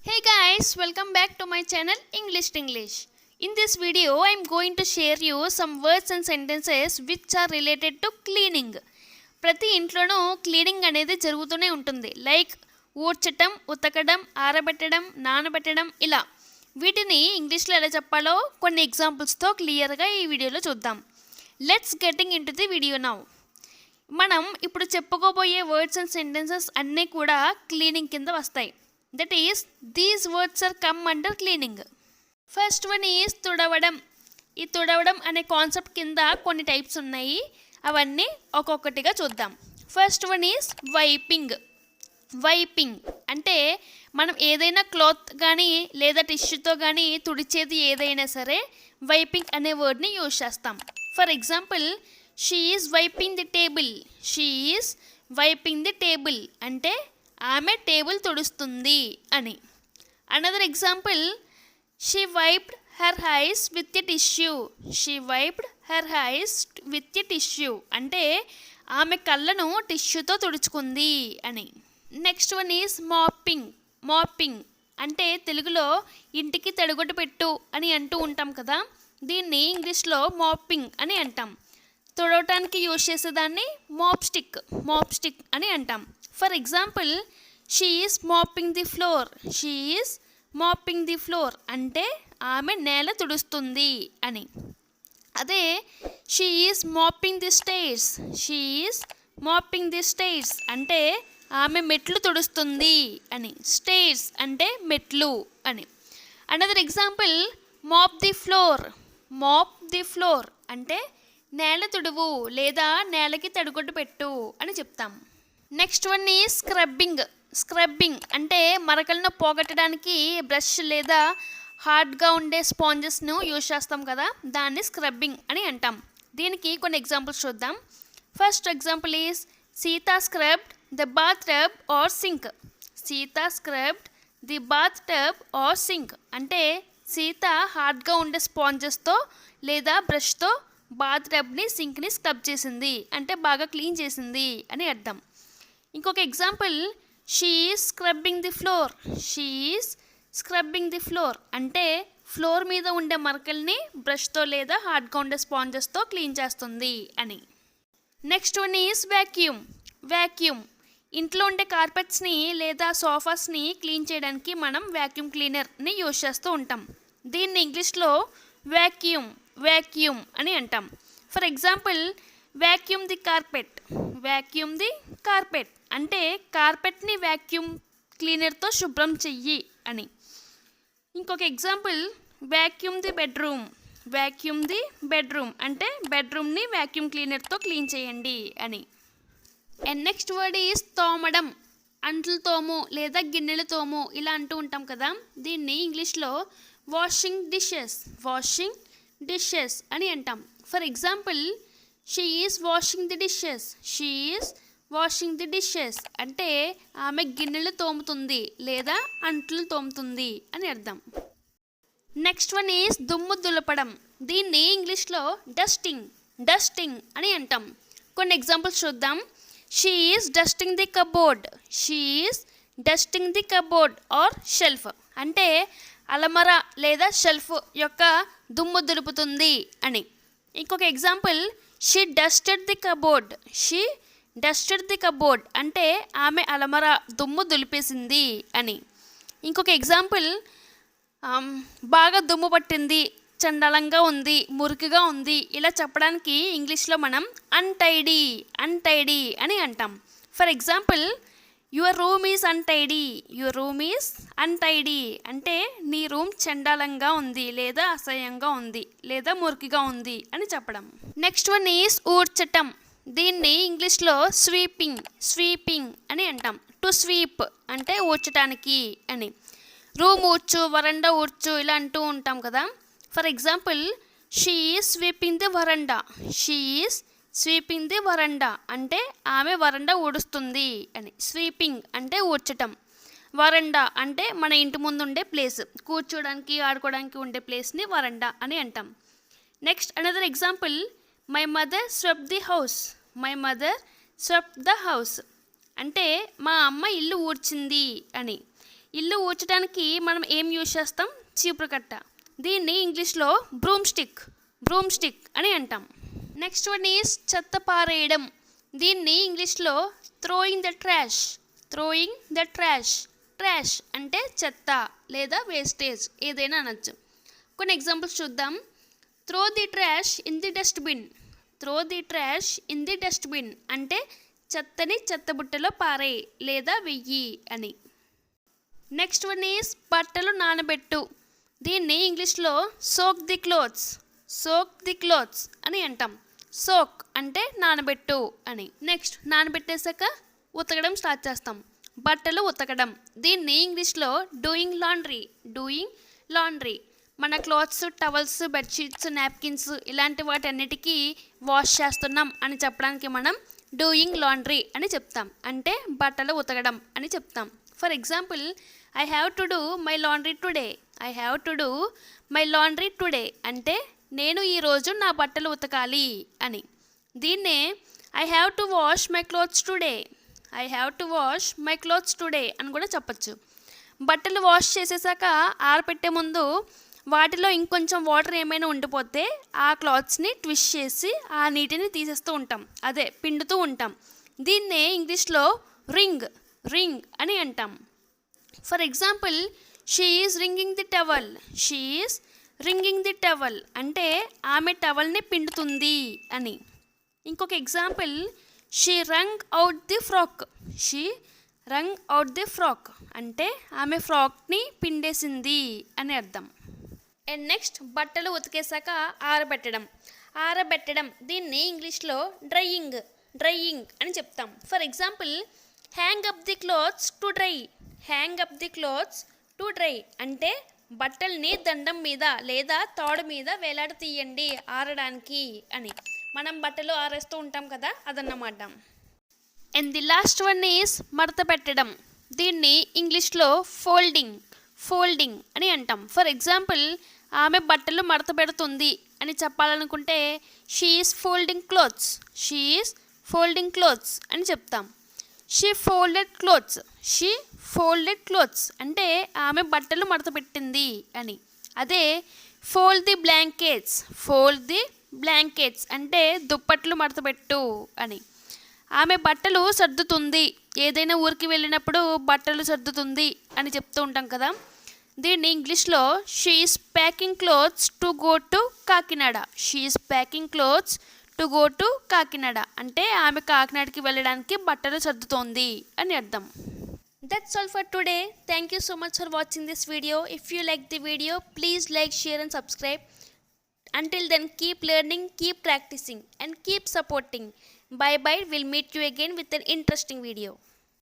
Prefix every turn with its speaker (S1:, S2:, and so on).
S1: Hey guys, welcome back to my channel Tinglish. In this video, I am going to share you some words and sentences which are related to cleaning. ప్రతి ఇంట్లోనూ cleaning అనేది జరుగుతూనే ఉంటుంది. Like ఊడ్చటం, ఉతకడం, ఆరబెట్టడం, నానబెట్టడం ఇలా. వీటిని ఇంగ్లీష్లో ఎలా చెప్పాలో కొన్ని ఎగ్జాంపుల్స్తో క్లియర్గా ఈ వీడియోలో చూద్దాం. Let's getting in to the video now. మనం ఇప్పుడు చెప్పుకోబోయే వర్డ్స్ అండ్ సెంటెన్సెస్ అన్నీ కూడా క్లీనింగ్ కింద వస్తాయి. That is these words are come under cleaning. First one is తుడవడం. ఈ తుడవడం అనే కాన్సెప్ట్ కింద కొన్ని టైప్స్ ఉన్నాయి. అవన్నీ ఒక్కొక్కటిగా చూద్దాం. First one is wiping. Wiping అంటే మనం ఏదైనా క్లాత్ కానీ లేదా టిష్యూతో కానీ తుడిచేది ఏదైనా సరే వైపింగ్ అనే వర్డ్ని యూజ్ చేస్తాం. For example, she is wiping the table. She is wiping the table అంటే ఆమె టేబుల్ తుడుస్తుంది అని. Another example, she wiped her eyes with a tissue. She wiped her eyes with a tissue అంటే ఆమె కళ్ళను టిష్యూతో తుడుచుకుంది అని. Next one is mopping. Mopping అంటే తెలుగులో ఇంటికి తడిగొట్టు పెట్టు అని అంటూ ఉంటాం కదా, దీన్ని ఇంగ్లీష్లో మాపింగ్ అని అంటాం. తుడవటానికి యూజ్ చేసేదాన్ని మాప్ స్టిక్ అని అంటాం. For example, she is mopping the floor. She is mopping the floor అంటే ఆమె నేల తుడుస్తుంది అని. అదే she is mopping the stairs. She is mopping the stairs అంటే ఆమె మెట్లు తుడుస్తుంది అని. స్టైర్స్ అంటే మెట్లు అని. Another example, mop the floor. Mop the floor అంటే నేల తుడువు లేదా నేలకి తడిగొడ్డు పెట్టు అని చెప్తాం. నెక్స్ట్ వన్ ఈ స్క్రబ్బింగ్. స్క్రబ్బింగ్ అంటే మరకలను పోగొట్టడానికి బ్రష్ లేదా హార్డ్గా ఉండే స్పాంజెస్ను యూజ్ చేస్తాం కదా, దాన్ని స్క్రబ్బింగ్ అని అంటాం. దీనికి కొన్ని ఎగ్జాంపుల్స్ చూద్దాం. First example is Sita scrubbed the bath tub or sink. Sita scrubbed the bath tub or sink అంటే సీత హార్డ్గా ఉండే స్పాంజెస్తో లేదా బ్రష్తో బాత్ టబ్ని, సింక్ని స్క్రబ్ చేసింది అంటే బాగా క్లీన్ చేసింది అని అర్థం. ఇంకొక example, she is scrubbing the floor. She is scrubbing the floor అంటే ఫ్లోర్ మీద ఉండే మరకల్ని బ్రష్తో లేదా హార్డ్గా ఉండే స్పాంజెస్తో క్లీన్ చేస్తుంది అని. Next one is vacuum. Vacuum ఇంట్లో ఉండే కార్పెట్స్ని లేదా సోఫాస్ని క్లీన్ చేయడానికి మనం వ్యాక్యూమ్ క్లీనర్ని యూజ్ చేస్తూ ఉంటాం. దీన్ని ఇంగ్లీష్లో వ్యాక్యూమ్ అని అంటాం. For example, vacuum the carpet. Vacuum the carpet అంటే కార్పెట్ని వ్యాక్యూమ్ క్లీనర్తో శుభ్రం చెయ్యి అని. ఇంకొక example, vacuum the bedroom. Vacuum the bedroom అంటే బెడ్రూమ్ని వ్యాక్యూమ్ క్లీనర్తో క్లీన్ చేయండి అని. అండ్ నెక్స్ట్ వర్డ్ ఈజ్ తోమడం. అంట్లు తోము లేదా గిన్నెలు తోము ఇలా అంటూ ఉంటాం కదా, దీన్ని ఇంగ్లీష్లో వాషింగ్ డిషెస్ అని అంటాం. For example, she is washing the dishes. She is washing the dishes అంటే ఆమె గిన్నెలు తోముతుంది లేదా అంట్లు తోముతుంది అని అర్థం. నెక్స్ట్ వన్ ఈజ్ దుమ్ము దులపడం. దీన్ని ఇంగ్లీష్లో డస్టింగ్ అని అంటాం. కొన్ని ఎగ్జాంపుల్స్ చూద్దాం. She is dusting the cupboard. She is dusting the cupboard or shelf అంటే అలమర లేదా షెల్ఫ్ యొక్క దుమ్ము దులుపుతుంది అని. ఇంకొక example, she dusted the cupboard. She dusted the cupboard అంటే ఆమె అలమర దుమ్ము దులిపేసింది అని. ఇంకొక ఎగ్జాంపుల్, బాగా దుమ్ము పట్టింది, చండాలంగా ఉంది, మురికిగా ఉంది ఇలా చెప్పడానికి ఇంగ్లీష్లో మనం అన్టైడీ అని అంటాం. For example, your room is untidy. Your room is untidy అంటే నీ రూమ్ చండాలంగా ఉంది లేదా అసహ్యంగా ఉంది లేదా మురికిగా ఉంది అని చెప్పడం. నెక్స్ట్ వన్ ఈజ్ ఊడ్చటం. దీన్ని ఇంగ్లీష్లో స్వీపింగ్ అని అంటాం. టు స్వీప్ అంటే ఊడ్చటానికి అని. రూమ్ ఊడ్చు, వరండా ఊడ్చు ఇలా అంటూ ఉంటాం కదా. For example, she is sweeping the వరండా. షీ ఈజ్ స్వీపింగ్ ది వరండా అంటే ఆమె వరండా ఊడుస్తుంది అని. స్వీపింగ్ అంటే ఊడ్చటం. వరండా అంటే మన ఇంటి ముందు ఉండే ప్లేస్, కూర్చోడానికి ఆడుకోవడానికి ఉండే ప్లేస్ని వరండా అని అంటాం. Next another example, my mother swept the house. My mother swept the house అంటే మా అమ్మ ఇల్లు ఊడ్చింది అని. ఇల్లు ఊడ్చడానికి మనం ఏం యూజ్ చేస్తాం? చీపురు కట్ట. దీన్ని ఇంగ్లీష్లో బ్రూమ్ స్టిక్ అని అంటాం. నెక్స్ట్ వన్ ఈజ్ చెత్త పారేయడం. దీన్ని ఇంగ్లీష్లో థ్రోయింగ్ ద ట్రాష్. ట్రాష్ అంటే చెత్త లేదా వేస్టేజ్ ఏదైనా అనొచ్చు. కొన్ని ఎగ్జాంపుల్స్ చూద్దాం. Throw the trash in the dustbin అంటే చెత్తని చెత్తబుట్టలో పారేయి లేదా వెయ్యి అని. నెక్స్ట్ వన్ ఈజ్ బట్టలు నానబెట్టు. దీన్ని ఇంగ్లీష్లో సోక్ ది క్లోత్స్ అని అంటాం. సోక్ అంటే నానబెట్టు అని. నెక్స్ట్ నానబెట్టేశాక ఉతకడం స్టార్ట్ చేస్తాం. బట్టలు ఉతకడం. దీన్ని ఇంగ్లీష్లో డూయింగ్ లాండ్రీ. మన క్లాత్స్, టవల్స్, బెడ్షీట్స్, నాప్కిన్స్ ఇలాంటి వాటన్నిటికీ వాష్ చేస్తున్నాం అని చెప్పడానికి మనం డూయింగ్ లాండ్రీ అని చెప్తాం. అంటే బట్టలు ఉతకడం అని చెప్తాం. For example, I have to do my laundry today అంటే నేను ఈరోజు నా బట్టలు ఉతకాలి అని. దీన్నే I have to wash my clothes today అని కూడా చెప్పచ్చు. బట్టలు వాష్ చేసేసాక ఆరపెట్టే ముందు వాటిలో ఇంకొంచెం వాటర్ ఏమైనా ఉండిపోతే ఆ క్లాత్స్ని ట్విస్ట్ చేసి ఆ నీటిని తీసేస్తూ ఉంటాం, అదే పిండుతూ ఉంటాం. దీన్నే ఇంగ్లీష్లో రింగ్ అని అంటాం. For example, she is wringing the towel అంటే ఆమె టవల్ని పిండుతుంది అని. ఇంకొక example, she wrung out the frock అంటే ఆమె ఫ్రాక్ని పిండేసింది అని అర్థం. అండ్ నెక్స్ట్ బట్టలు ఉతికేసాక ఆరబెట్టడం. దీన్ని ఇంగ్లీష్లో డ్రయింగ్ అని చెప్తాం. For example, hang up the clothes to dry అంటే బట్టల్ని దండం మీద లేదా తాడు మీద వేలాడతీయండి ఆరడానికి అని. మనం బట్టలు ఆరేస్తూ ఉంటాం కదా, అదన్నమాట. And the last one is మడత పెట్టడం. దీన్ని ఇంగ్లీష్లో ఫోల్డింగ్ అని అంటాం. ఫర్ ఎగ్జాంపుల్, ఆమె బట్టలు మడత పెడుతుంది అని చెప్పాలనుకుంటే షీ ఈజ్ ఫోల్డింగ్ క్లోత్స్ అని చెప్తాం. షీ ఫోల్డెడ్ క్లోత్స్ అంటే ఆమె బట్టలు మడత పెట్టింది అని. అదే ఫోల్డ్ ది బ్లాంకెట్స్ అంటే దుప్పట్లు మడతపెట్టు అని. ఆమె బట్టలు సర్దుతుంది, ఏదైనా ఊరికి వెళ్ళినప్పుడు బట్టలు సర్దుతుంది అని చెప్తూ ఉంటాం కదా. దీన్ని ఇంగ్లీష్లో she is packing clothes to go to Kakinada అంటే ఆమె కాకినాడకి వెళ్ళడానికి బట్టలు సర్దుతోంది అని అర్థం. That's all for today. Thank you so much for watching this video. If you like the video, please like, share and subscribe. Until then, keep learning, keep practicing and keep supporting. Bye bye. We'll meet you again with an interesting video.